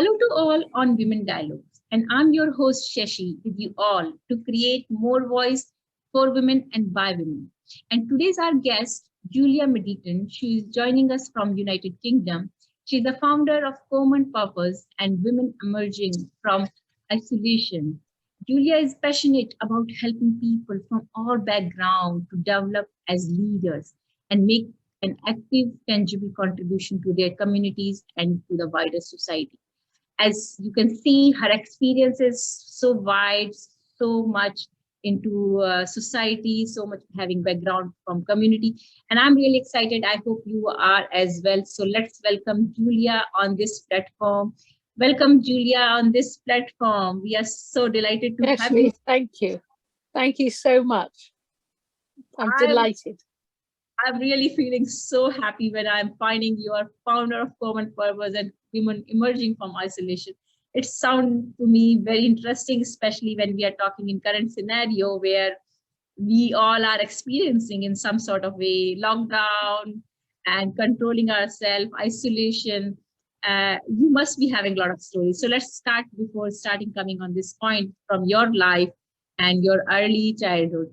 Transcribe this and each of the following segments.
Hello to all on Women Dialogues, and I'm your host Shashi with you all to create more voice for women and by women. And today's our guest, Julia Mediton. She is joining us from United Kingdom. She's the founder of Common Purpose and Women Emerging from Isolation. Julia is passionate about helping people from all backgrounds to develop as leaders and make an active, tangible contribution to their communities and to the wider society. As you can see, her experience is so wide, so much into society, so much having background from community. And I'm really excited. I hope you are as well. So let's welcome Julia on this platform. Welcome, Julia, on this platform. We are so delighted to have you. Thank you. Thank you so much. I'm delighted. I'm really feeling so happy when I'm finding you are founder of Common Purpose and Women Emerging from Isolation. It sounds to me very interesting, especially when we are talking in current scenario where we all are experiencing in some sort of way lockdown and controlling ourselves, isolation. You must be having a lot of stories. So let's start before starting coming on this point from your life and your early childhood.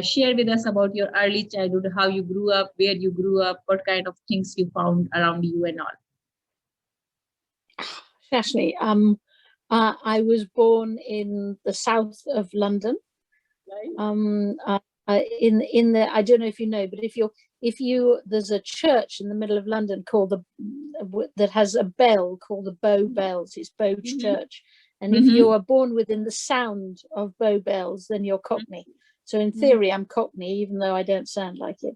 Share with us about your early childhood, how you grew up, where you grew up, what kind of things you found around you and all. Shashni, I was born in the south of London. Right. I don't know if you know, but there's a church in the middle of London that has a bell called the Bow Bells. It's Bow Church, and if you are born within the sound of Bow Bells, then you're Cockney. So in theory, I'm Cockney, even though I don't sound like it.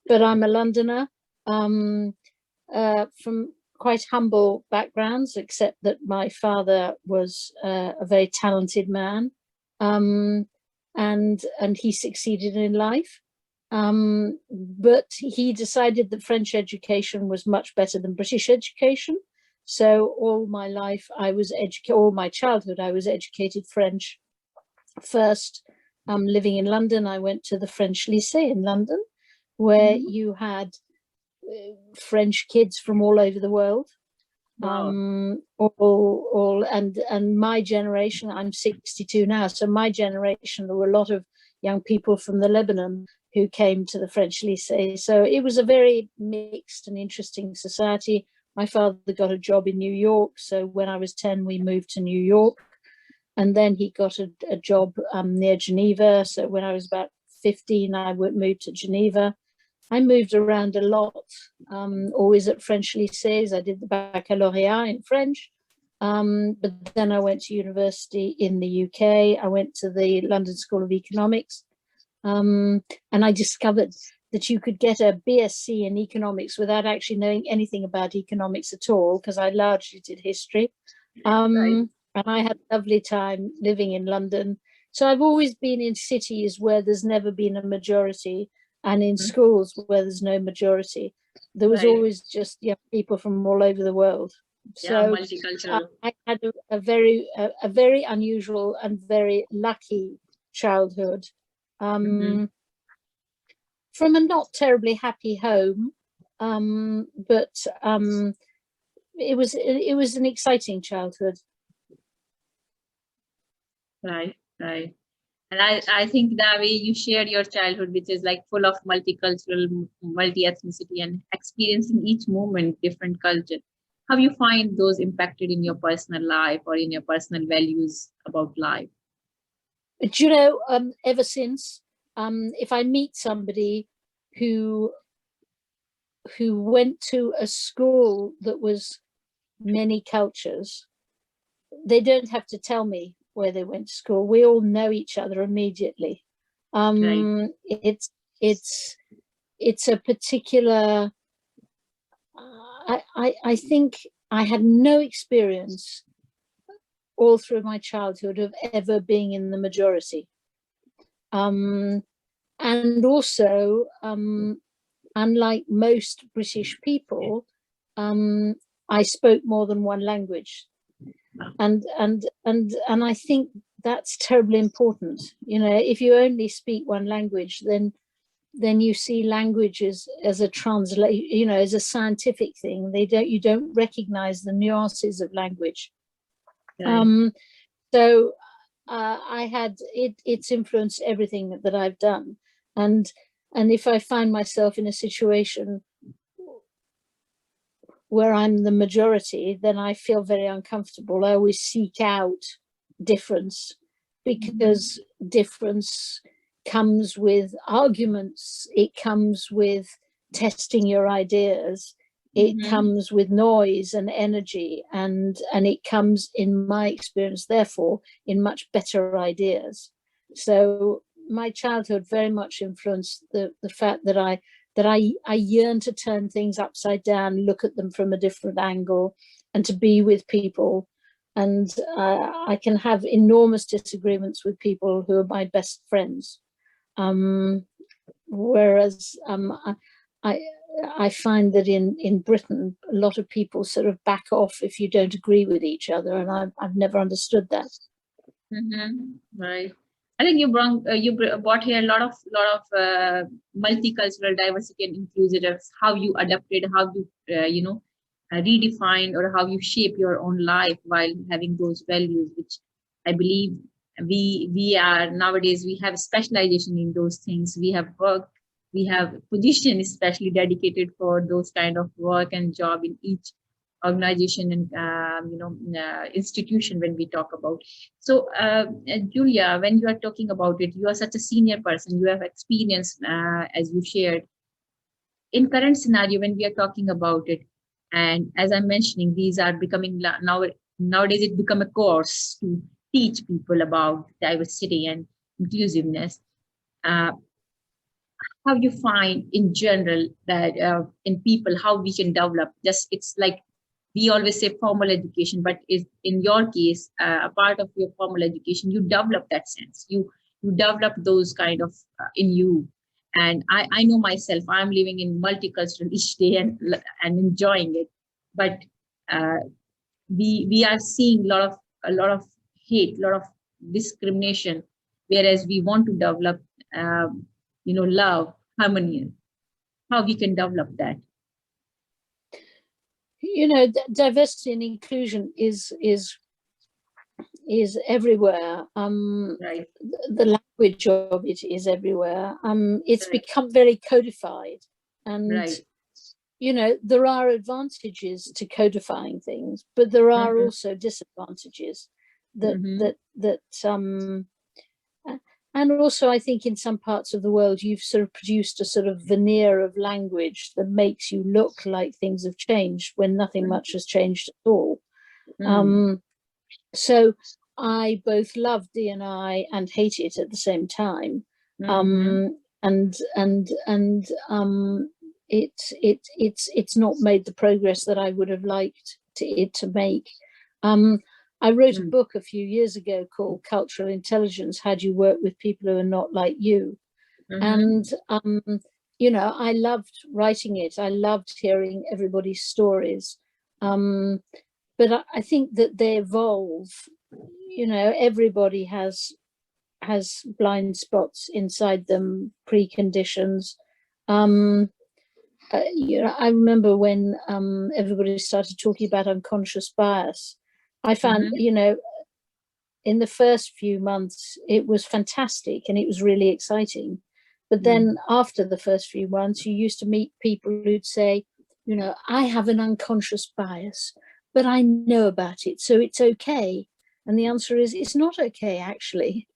But I'm a Londoner from quite humble backgrounds, except that my father was a very talented man, and he succeeded in life. But he decided that French education was much better than British education. So all my life, all my childhood, I was educated French first. Living in London, I went to the French Lycée in London, where you had French kids from all over the world. Wow. And my generation, I'm 62 now, so my generation, there were a lot of young people from the Lebanon who came to the French Lycée. So it was a very mixed and interesting society. My father got a job in New York, so when I was 10, we moved to New York. And then he got a job near Geneva. So when I was about 15, I moved to Geneva. I moved around a lot, always at French lycées. I did the baccalaureate in French. But then I went to university in the UK. I went to the London School of Economics. And I discovered that you could get a BSc in economics without actually knowing anything about economics at all, because I largely did history. Right. And I had a lovely time living in London. So I've always been in cities where there's never been a majority, and in schools where there's no majority. There was always just people from all over the world. So multicultural. I had a very unusual and very lucky childhood. From a not terribly happy home, but it was an exciting childhood. Right. And I think the way you shared your childhood, which is like full of multicultural, multi-ethnicity and experiencing each moment, different culture, how you find those impacted in your personal life or in your personal values about life? Do you know, ever since, if I meet somebody who went to a school that was many cultures, they don't have to tell me where they went to school. We all know each other immediately. Right. It's a particular. I think I had no experience all through my childhood of ever being in the majority, and also unlike most British people, I spoke more than one language. And I think that's terribly important. You know, if you only speak one language, then you see language as a translate, you know, as a scientific thing. You don't recognize the nuances of language. Um, so I had it's influenced everything that I've done, and if I find myself in a situation where I'm the majority, then I feel very uncomfortable. I always seek out difference, because difference comes with arguments, it comes with testing your ideas, it comes with noise and energy, and it comes, in my experience, therefore, in much better ideas. So my childhood very much influenced the fact that I yearn to turn things upside down, look at them from a different angle, and to be with people. And I can have enormous disagreements with people who are my best friends. Whereas I find that in Britain, a lot of people sort of back off if you don't agree with each other, and I've never understood that. Right. I think you brought here a lot of multicultural diversity and inclusiveness. How you adapted, how you redefined, or how you shape your own life while having those values, which I believe we are nowadays. We have specialization in those things. We have work. We have position especially dedicated for those kind of work and job in each organization and institution when we talk about. So Julia, when you are talking about it, you are such a senior person, you have experience, as you shared in current scenario when we are talking about it. And as I'm mentioning, these are becoming nowadays it become a course to teach people about diversity and inclusiveness. How you find in general that in people how we can develop, just it's like we always say formal education, but is in your case a part of your formal education, you develop that sense, you develop those kind of in you. And I know myself, I'm living in multicultural each day and enjoying it, but we are seeing a lot of hate, a lot of discrimination, whereas we want to develop love, harmony. How we can develop that? Diversity and inclusion is everywhere. Right. The language of it is everywhere. It's become very codified, and right. There are advantages to codifying things, but there are also disadvantages that and also I think in some parts of the world you've sort of produced a sort of veneer of language that makes you look like things have changed when nothing much has changed at all. So I both love D&I and hate it at the same time. It's not made the progress that I would have liked it to make. I wrote a book a few years ago called Cultural Intelligence: How Do You Work with People Who Are Not Like You? And I loved writing it. I loved hearing everybody's stories. But I think that they evolve. Everybody has blind spots inside them, preconditions. I remember when everybody started talking about unconscious bias. I found, in the first few months, it was fantastic and it was really exciting. But then after the first few months, you used to meet people who'd say, I have an unconscious bias, but I know about it, so it's okay. And the answer is, it's not okay, actually.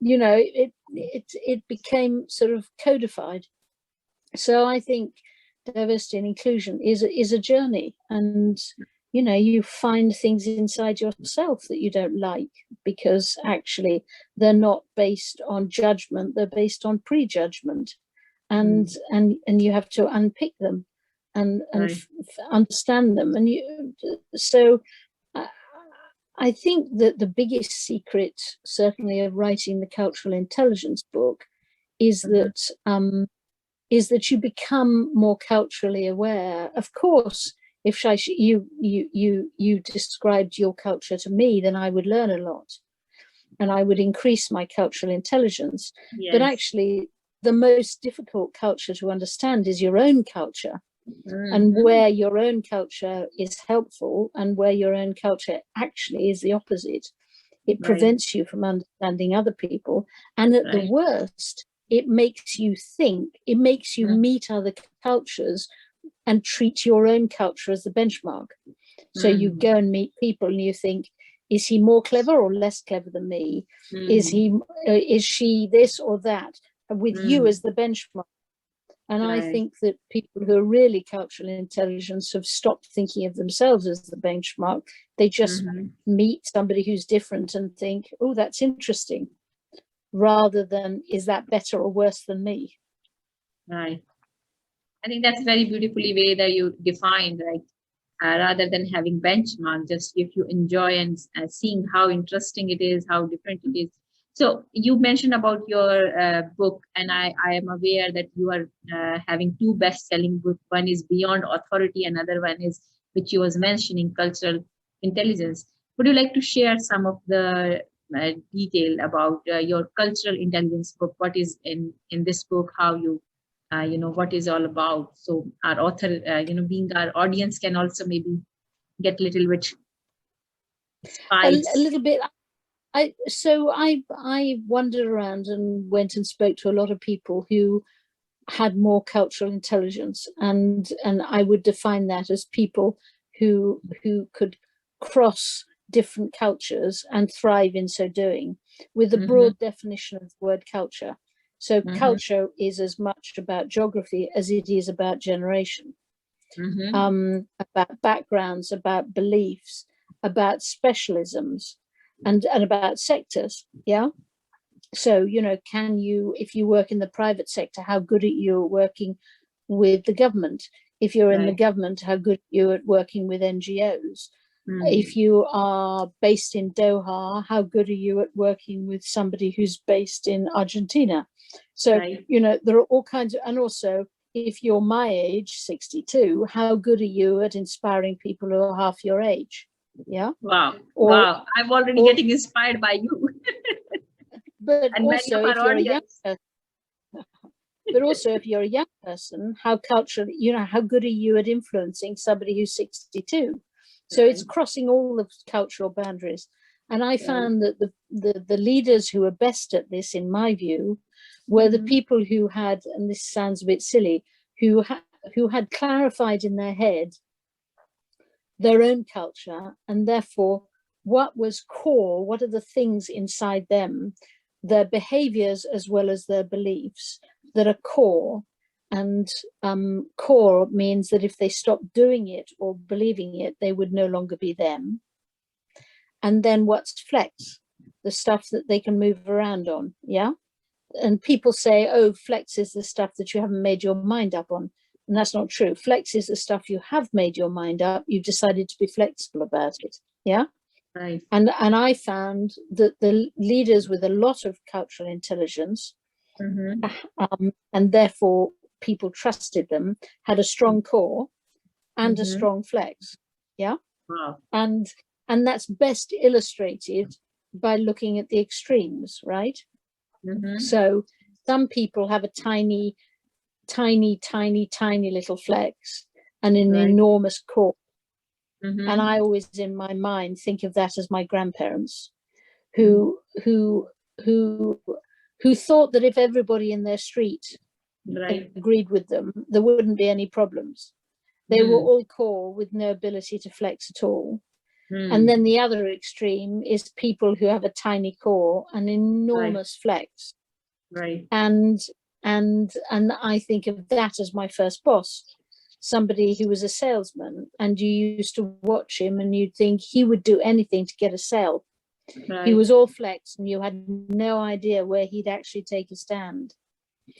It became sort of codified. So I think diversity and inclusion is a journey, and you find things inside yourself that you don't like because actually they're not based on judgment, they're based on prejudgment, and you have to unpick them and understand them. And so I think that the biggest secret, certainly, of writing the Cultural Intelligence book is that you become more culturally aware. Of course, if you described your culture to me, then I would learn a lot and I would increase my cultural intelligence. Yes. But actually, the most difficult culture to understand is your own culture, and where your own culture is helpful and where your own culture actually is the opposite. It prevents you from understanding other people. And at the worst, it makes you think, it makes you meet other cultures and treat your own culture as the benchmark. So you go and meet people and you think, is he more clever or less clever than me? Is she this or that? With you as the benchmark. And I think that people who are really cultural intelligence have stopped thinking of themselves as the benchmark. They just meet somebody who's different and think, oh, that's interesting, rather than, is that better or worse than me? Right. I think that's very beautifully way that you defined, right? Rather than having benchmark, just if you enjoy and seeing how interesting it is, how different it is. So you mentioned about your book, and I am aware that you are having two best-selling books. One is Beyond Authority, another one is, which you was mentioning, Cultural Intelligence. Would you like to share some of the detail about your Cultural Intelligence book? What is in this book? How you what is all about, so our author, being our audience, can also maybe get a little bit spice. A little bit. I wandered around and went and spoke to a lot of people who had more cultural intelligence, and I would define that as people who could cross different cultures and thrive in so doing, with a broad definition of the word culture. So culture is as much about geography as it is about generation, about backgrounds, about beliefs, about specialisms, and about sectors. Yeah. So, can you, if you work in the private sector, how good are you at working with the government? If you're in the government, how good are you at working with NGOs? If you are based in Doha, how good are you at working with somebody who's based in Argentina? So, there are all kinds of, and also, if you're my age, 62, how good are you at inspiring people who are half your age? Yeah. Wow. Wow. I'm already getting inspired by you. But also, if you're a young person, if you're a young person, how culturally, how good are you at influencing somebody who's 62? So it's crossing all the cultural boundaries. And I found that the leaders who were best at this, in my view, were the people who had, and this sounds a bit silly, who had clarified in their head their own culture, and therefore what was core, what are the things inside them, their behaviors as well as their beliefs that are core. And core means that if they stopped doing it or believing it, they would no longer be them. And then what's flex? The stuff that they can move around on. Yeah. And people say, oh, flex is the stuff that you haven't made your mind up on. And that's not true. Flex is the stuff you have made your mind up. You've decided to be flexible about it. Yeah. Right. And I found that the leaders with a lot of cultural intelligence, and therefore people trusted them, had a strong core and a strong flex. Yeah. Wow. And that's best illustrated by looking at the extremes, right? So some people have a tiny little flex and an enormous core. And I always, in my mind, think of that as my grandparents, who thought that if everybody in their street agreed with them, there wouldn't be any problems. They were all core with no ability to flex at all. And then the other extreme is people who have a tiny core and enormous flex. Right. And I think of that as my first boss, somebody who was a salesman, and you used to watch him and you'd think he would do anything to get a sale. He was all flex and you had no idea where he'd actually take a stand.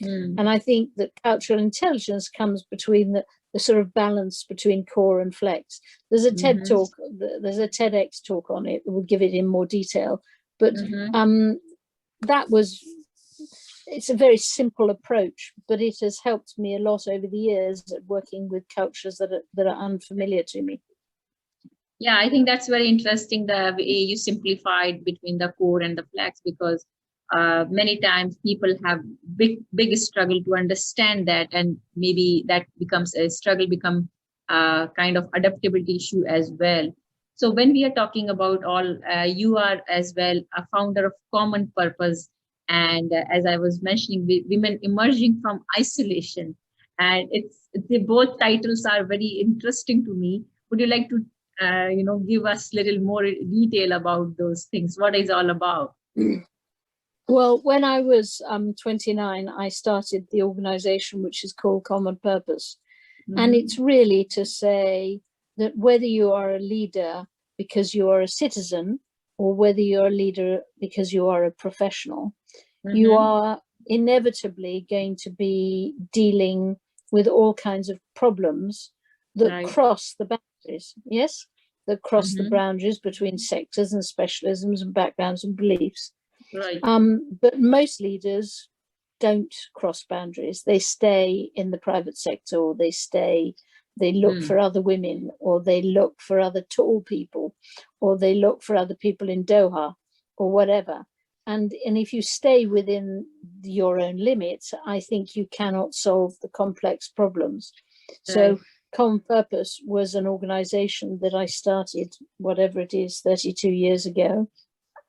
And I think that cultural intelligence comes between the sort of balance between core and flex. There's a TED talk, there's a TEDx talk on it. We'll give it in more detail. But it's a very simple approach, but it has helped me a lot over the years at working with cultures that are unfamiliar to me. Yeah, I think that's very interesting, the way you simplified between the core and the flex, because Many times people have big struggle to understand that, and maybe that becomes a struggle, become kind of adaptability issue as well. So when we are talking about all, you are as well a founder of Common Purpose, and as I was mentioning, women emerging from isolation, and the both titles are very interesting to me. Would you like to, give us little more detail about those things? What is all about? Well, when I was 29, I started the organization which is called Common Purpose. Mm-hmm. And it's really to say that whether you are a leader because you are a citizen or whether you're a leader because you are a professional, mm-hmm. you are inevitably going to be dealing with all kinds of problems that right. cross the boundaries, yes? That cross mm-hmm. the boundaries between sectors and specialisms and backgrounds and beliefs. Right. But most leaders don't cross boundaries. They stay in the private sector, or they look for other women, or they look for other tall people, or they look for other people in Doha, or whatever. And if you stay within your own limits, I think you cannot solve the complex problems. So Common Purpose was an organization that I started, whatever it is, 32 years ago.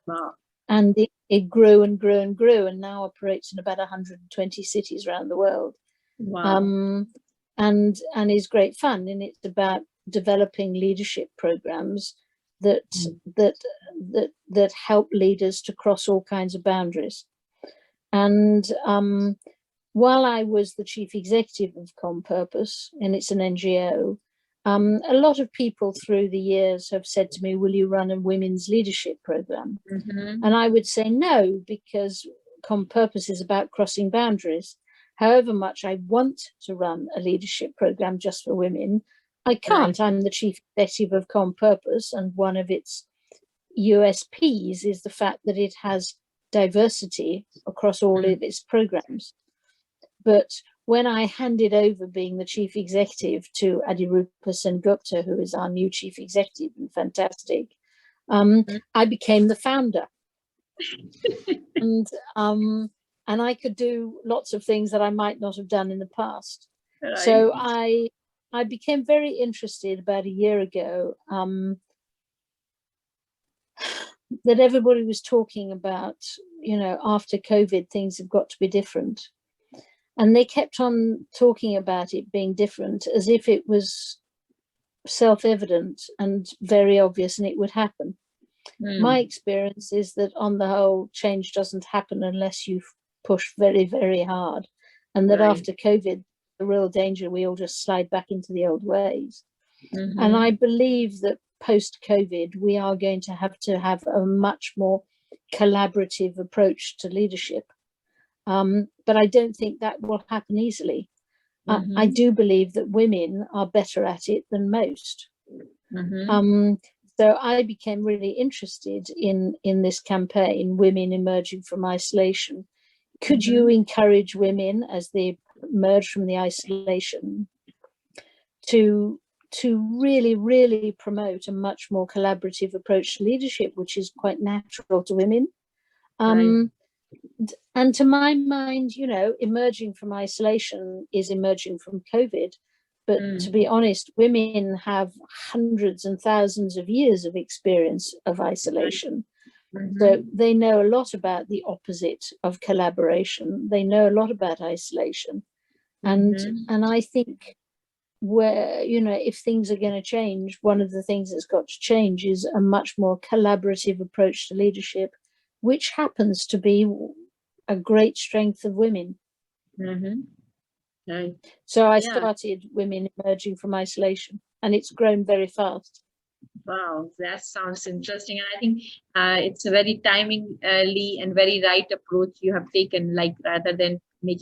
Wow. And it grew and grew and grew, and now operates in about 120 cities around the world. Wow. And is great fun. And it's about developing leadership programs that help leaders to cross all kinds of boundaries. And while I was the chief executive of Common Purpose, and it's an NGO, a lot of people through the years have said to me, will you run a women's leadership program? Mm-hmm. And I would say no, because Common Purpose is about crossing boundaries. However much I want to run a leadership program just for women, I can't. Right. I'm the chief executive of Common Purpose, and one of its USPs is the fact that it has diversity across all of its programs. But when I handed over being the chief executive to Adirupa Sengupta, who is our new chief executive and fantastic, I became the founder. and I could do lots of things that I might not have done in the past. Right. So I became very interested about a year ago that everybody was talking about, after COVID, things have got to be different. And they kept on talking about it being different as if it was self-evident and very obvious and it would happen. My experience is that on the whole, change doesn't happen unless you push very, very hard. And that after COVID, the real danger, we all just slide back into the old ways. Mm-hmm. And I believe that post-COVID, we are going to have a much more collaborative approach to leadership. But I don't think that will happen easily. Mm-hmm. I do believe that women are better at it than most. Mm-hmm. So I became really interested in this campaign, Women Emerging from Isolation. Could mm-hmm. you encourage women as they emerge from the isolation to really, really promote a much more collaborative approach to leadership, which is quite natural to women? Right. And to my mind, emerging from isolation is emerging from COVID. But to be honest, women have hundreds and thousands of years of experience of isolation. Mm-hmm. So they know a lot about the opposite of collaboration. They know a lot about isolation. Mm-hmm. And I think where, if things are going to change, one of the things that's got to change is a much more collaborative approach to leadership, which happens to be a great strength of women. Mm-hmm. Right. So I started Women Emerging from Isolation, and it's grown very fast. Wow, that sounds interesting. And I think it's a very timely and very right approach you have taken, like rather than make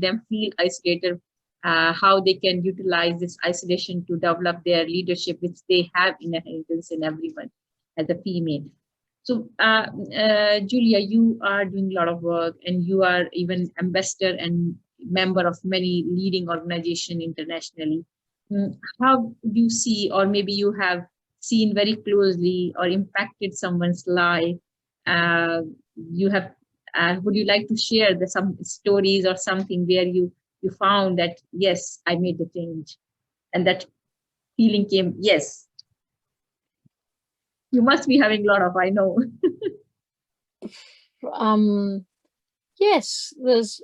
them feel isolated, how they can utilize this isolation to develop their leadership, which they have inheritance in everyone as a female. So, Julia, you are doing a lot of work, and you are even ambassador and member of many leading organizations internationally. How do you see, or maybe you have seen very closely or impacted someone's life? You have Would you like to share some stories or something where you found that, yes, I made the change, and that feeling came? Yes, you must be having a lot of, I know. Yes, there's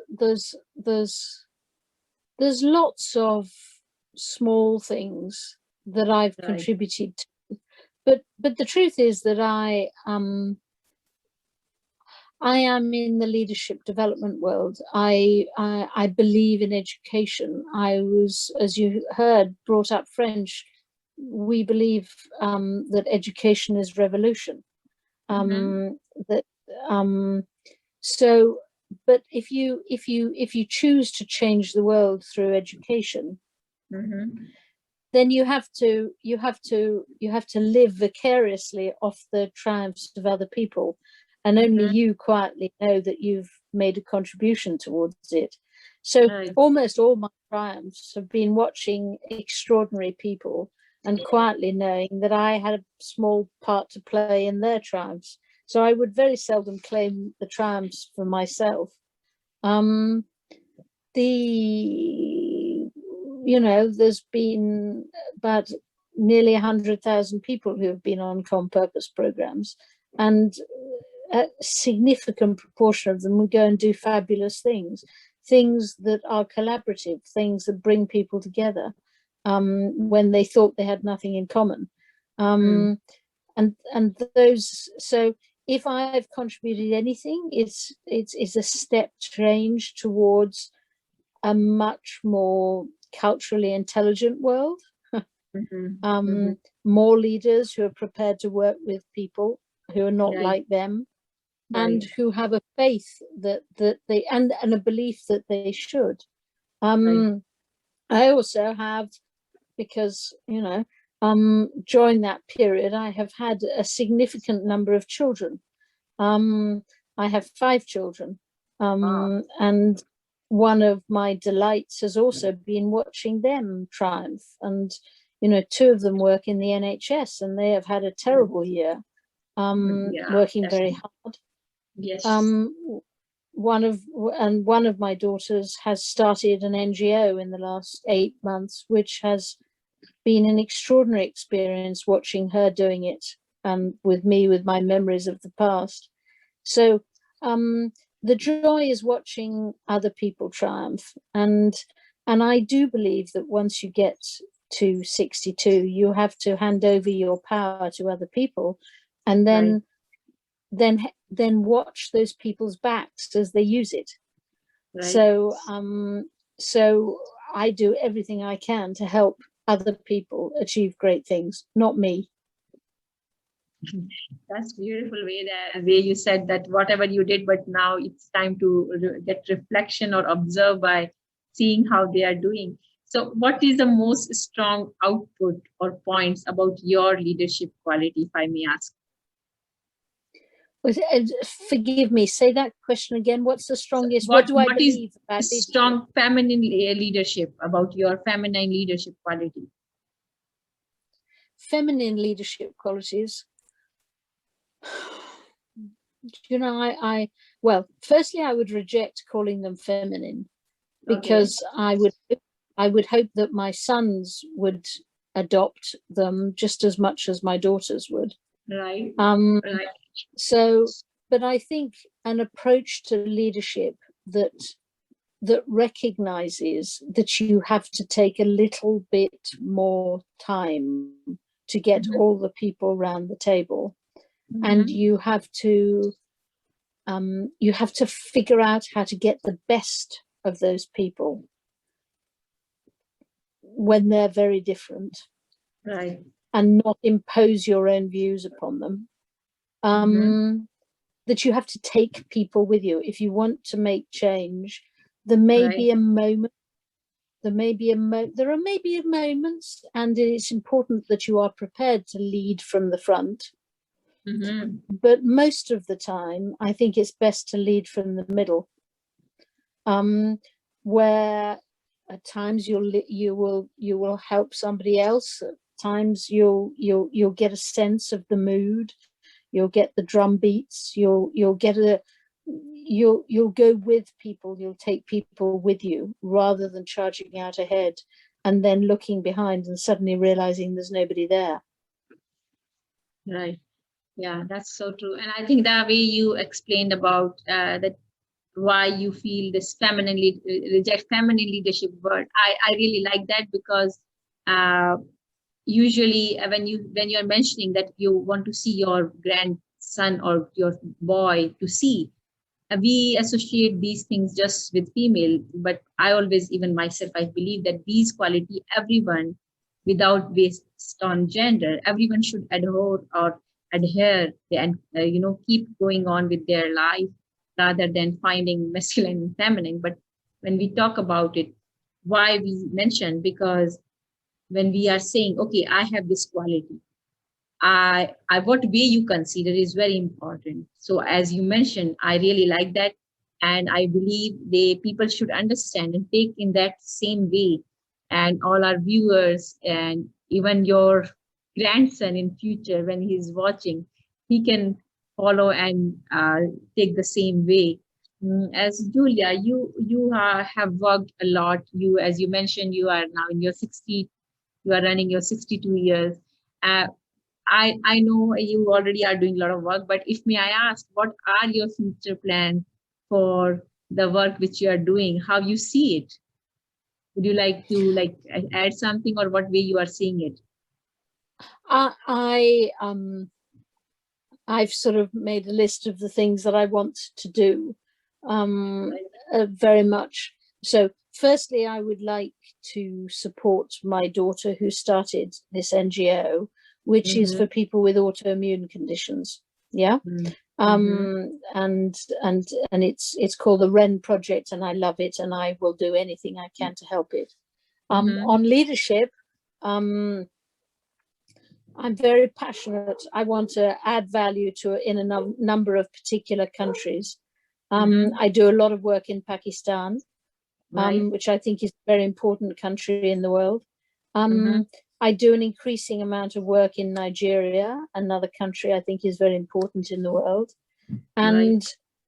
lots of small things that I've Right. contributed to. But the truth is that I am in the leadership development world. I believe in education. I was, as you heard, brought up French. We believe that education is revolution. Mm-hmm. That so, but if you choose to change the world through education, Mm-hmm. then you have to live vicariously off the triumphs of other people, and only Mm-hmm. you quietly know that you've made a contribution towards it. So Right. almost all my triumphs have been watching extraordinary people and quietly knowing that I had a small part to play in their triumphs. So I would very seldom claim the triumphs for myself. Um, the there's been about nearly 100,000 people who have been on common purpose programs, and a significant proportion of them will go and do fabulous things that are collaborative, things that bring people together when they thought they had nothing in common. Mm. And those, so if I've contributed anything, it's a step change towards a much more culturally intelligent world, Mm-hmm. Mm-hmm. more leaders who are prepared to work with people who are not Right. like them, and Right. who have a faith that they and a belief that they should. Right. I also have, because during that period I have had a significant number of children. um, I have 5 children, Ah. and one of my delights has also been watching them triumph. And 2 of them work in the NHS, and they have had a terrible year, Yeah. working That's very hard. yes. Um, one of my daughters has started an NGO in the last 8 months, which has been an extraordinary experience watching her doing it, with me, with my memories of the past. So the joy is watching other people triumph, and I do believe that once you get to 62, you have to hand over your power to other people, and Right. then watch those people's backs as they use it. Right. So I do everything I can to help other people achieve great things, not me. That's beautiful way you said that whatever you did, but now it's time to get reflection or observe by seeing how they are doing. So, what is the most strong output or points about your leadership quality, if I may ask? Forgive me, say that question again. What's the So strongest? What what do I what is believe about leadership? strong feminine leadership, about your feminine leadership quality? Feminine leadership qualities. I well, firstly, I would reject calling them feminine, Okay. because I would hope that my sons would adopt them just as much as my daughters would. Right. Um, Right. so, but I think an approach to leadership that recognizes that you have to take a little bit more time to get Mm-hmm. all the people around the table, and Mm-hmm. you have to figure out how to get the best of those people when they're very different, Right. and not impose your own views upon them. Mm-hmm. That you have to take people with you if you want to make change. There may Right. be a moment. There are maybe moments, and it's important that you are prepared to lead from the front. Mm-hmm. But most of the time, I think it's best to lead from the middle, where at times you will help somebody else. At times you'll get a sense of the mood. You'll get the drum beats. You'll get you'll go with people, you'll take people with you rather than charging out ahead and then looking behind and suddenly realizing there's nobody there. Right. Yeah, that's so true. And I think that way you explained about that why you feel this reject feminine leadership word. I really like that because usually when you're mentioning that you want to see your grandson or your boy to see, we associate these things just with female, but I always, even myself, I believe that these quality, everyone, without based on gender, everyone should adhere and keep going on with their life rather than finding masculine and feminine. But when we talk about it, why we mention, because when we are saying, okay, I have this quality, what way you consider is very important. So as you mentioned, I really like that, and I believe people should understand and take in that same way. And all our viewers and even your grandson in future, when he's watching, he can follow and take the same way. As Julia, you have worked a lot. You, as you mentioned, you are now in your 60. You are running your 62 years. Uh, I know you already are doing a lot of work, but if may I ask, what are your future plans for the work which you are doing? How you see it? Would you like to add something, or what way you are seeing it? I've sort of made a list of the things that I want to do, very much. So firstly, I would like to support my daughter who started this NGO, which is for people with autoimmune conditions. Yeah. And it's called the Wren Project, and I love it, and I will do anything I can to help it. On leadership, I'm very passionate. I want to add value in a number of particular countries. I do a lot of work in Pakistan, which I think is a very important country in the world. I do an increasing amount of work in Nigeria, another country I think is very important in the world. And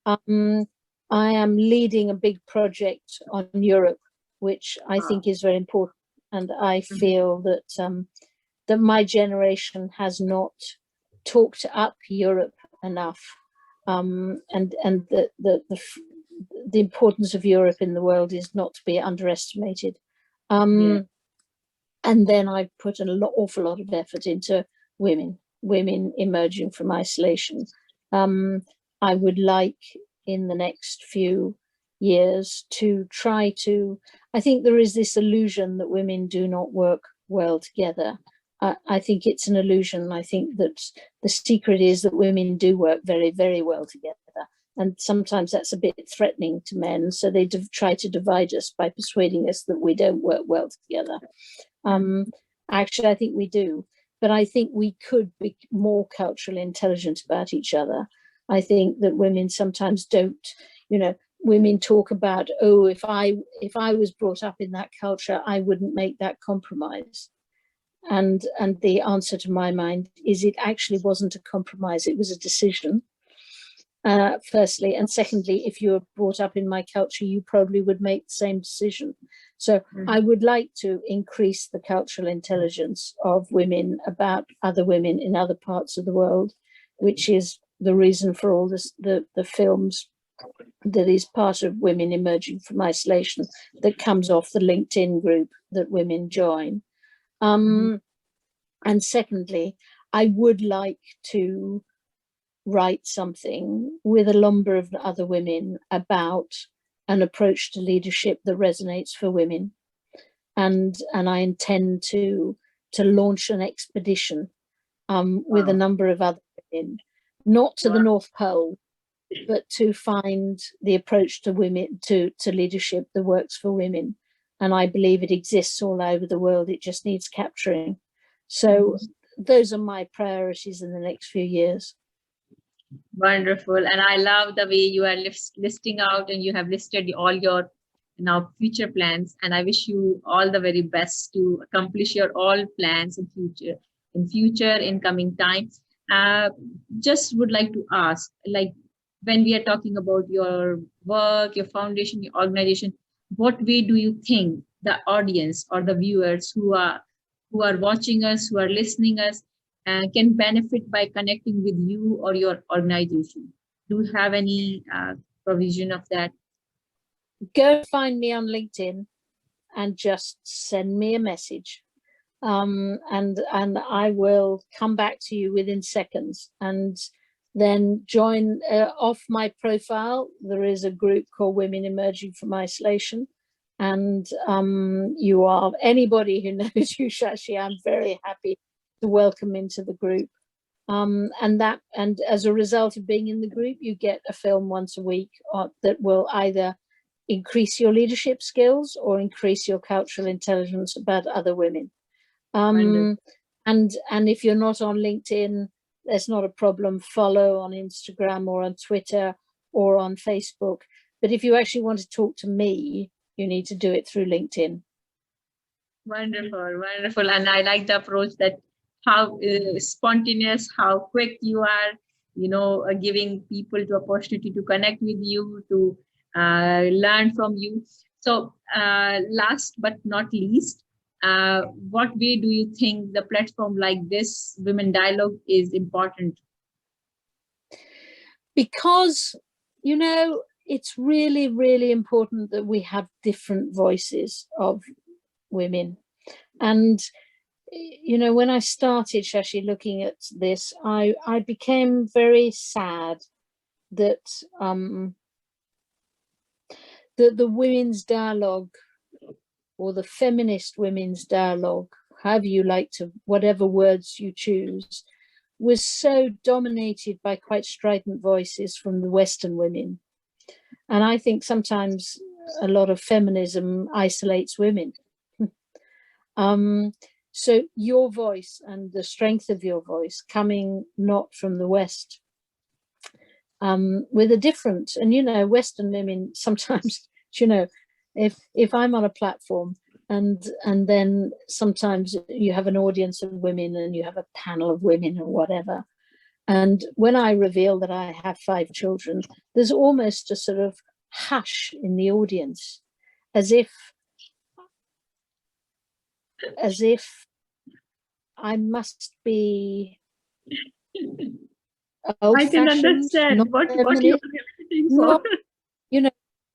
I am leading a big project on Europe, which I think is very important. And I feel that that my generation has not talked up Europe enough, and the importance of Europe in the world is not to be underestimated. And then I put an awful lot of effort into women emerging from isolation. I would like in the next few years to try to, I think there is this illusion that women do not work well together. I think it's an illusion. I think that the secret is that women do work very, very well together. And sometimes that's a bit threatening to men. So they try to divide us by persuading us that we don't work well together. Actually, I think we do. But I think we could be more culturally intelligent about each other. I think that women sometimes don't, women talk about, oh, if I was brought up in that culture, I wouldn't make that compromise. And the answer to my mind is it actually wasn't a compromise, it was a decision, firstly. And secondly, if you were brought up in my culture, you probably would make the same decision. So I would like to increase the cultural intelligence of women about other women in other parts of the world, which is the reason for all this, the films that is part of Women Emerging from Isolation that comes off the LinkedIn group that women join. And secondly, I would like to write something with a number of other women about an approach to leadership that resonates for women. And I intend to launch an expedition with a number of other women, not to the North Pole, but to find the approach to women, to leadership that works for women. And I believe it exists all over the world. It just needs capturing. So those are my priorities in the next few years. Wonderful. And I love the way you are listing out, and you have listed all your now future plans. And I wish you all the very best to accomplish your all plans in coming time. Just would like to ask, like, when we are talking about your work, your foundation, your organization, what way do you think the audience or the viewers who are watching us, who are listening us, can benefit by connecting with you or your organization? Do you have any provision of that? Go find me on LinkedIn and just send me a message. And I will come back to you within seconds. And then join off my profile. There is a group called Women Emerging from Isolation. And you are, anybody who knows you, Shashi, I'm very happy to welcome into the group. And as a result of being in the group, you get a film once a week that will either increase your leadership skills or increase your cultural intelligence about other women. And if you're not on LinkedIn, there's not a problem. Follow on Instagram or on Twitter or on Facebook. But if you actually want to talk to me, you need to do it through LinkedIn. Wonderful, wonderful. And I like the approach that how spontaneous, how quick you are, giving people the opportunity to connect with you, to learn from you. So last but not least, what way do you think the platform like this, Women Dialogue, is important? Because, it's really, really important that we have different voices of women. And, when I started, Shashi, looking at this, I became very sad that the women's dialogue, or the feminist women's dialogue, however you like to, whatever words you choose, was so dominated by quite strident voices from the Western women. And I think sometimes a lot of feminism isolates women. So your voice and the strength of your voice coming not from the West, with a different, and Western women sometimes, if I'm on a platform and then sometimes you have an audience of women and you have a panel of women or whatever, and when I reveal that I have 5 children, there's almost a sort of hush in the audience, as if I must be I can understand what you are relating for.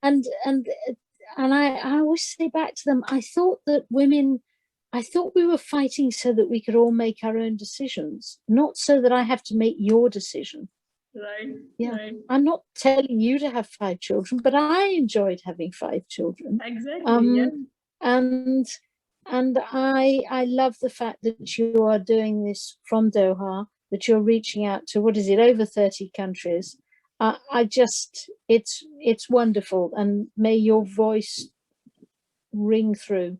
And I always say back to them, I thought we were fighting so that we could all make our own decisions, not so that I have to make your decision. Right. Yeah. Right. I'm not telling you to have 5 children, but I enjoyed having 5 children. Exactly. Yeah. And I love the fact that you are doing this from Doha, that you're reaching out to, what is it, over 30 countries. It's wonderful, and may your voice ring through.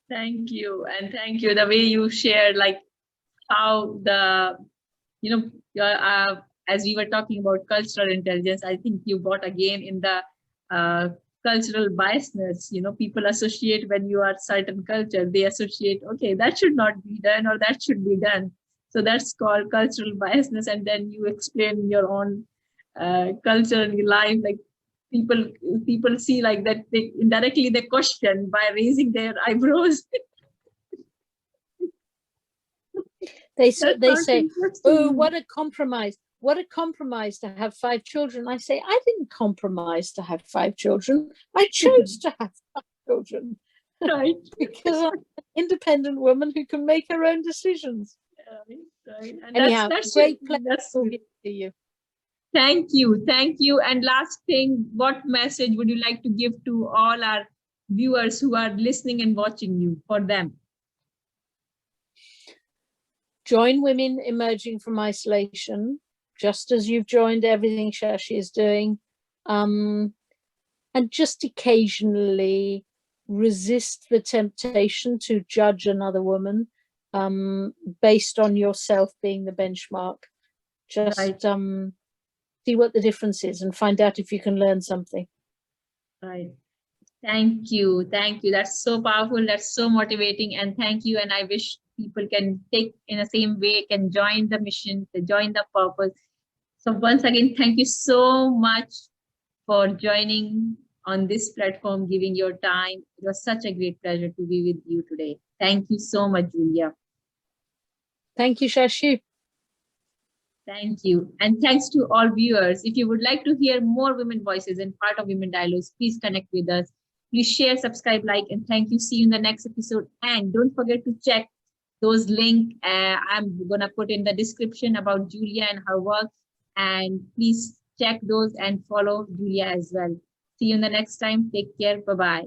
Thank you. And thank you. The way you shared, like how as we were talking about cultural intelligence, I think you brought again in the cultural biasness. People associate when you are certain culture, they associate, okay, that should not be done or that should be done. So that's called cultural biasness. And then you explain your own culture and your life, like people see like that, they indirectly they question by raising their eyebrows. They say, oh, what a compromise to have 5 children. I say, I didn't compromise to have 5 children. I chose to have 5 children. Right. Because I'm an independent woman who can make her own decisions. Right. And anyhow, that's great pleasure talking to you. Thank you. And last thing, what message would you like to give to all our viewers who are listening and watching you, for them? Join Women Emerging from Isolation, just as you've joined everything Shashi is doing. And just occasionally resist the temptation to judge another woman based on yourself being the benchmark. Just Right. See what the difference is and find out if you can learn something. Right. Thank you. That's so powerful. That's so motivating. And thank you. And I wish people can take in the same way, can join the mission, to join the purpose. So once again, thank you so much for joining on this platform, giving your time. It was such a great pleasure to be with you today. Thank you so much, Julia. Thank you, Shashi. Thank you. And thanks to all viewers. If you would like to hear more women voices and part of Women Dialogues, please connect with us. Please share, subscribe, like, and thank you. See you in the next episode. And don't forget to check those links I'm going to put in the description about Julia and her work. And please check those and follow Julia as well. See you in the next time. Take care. Bye-bye.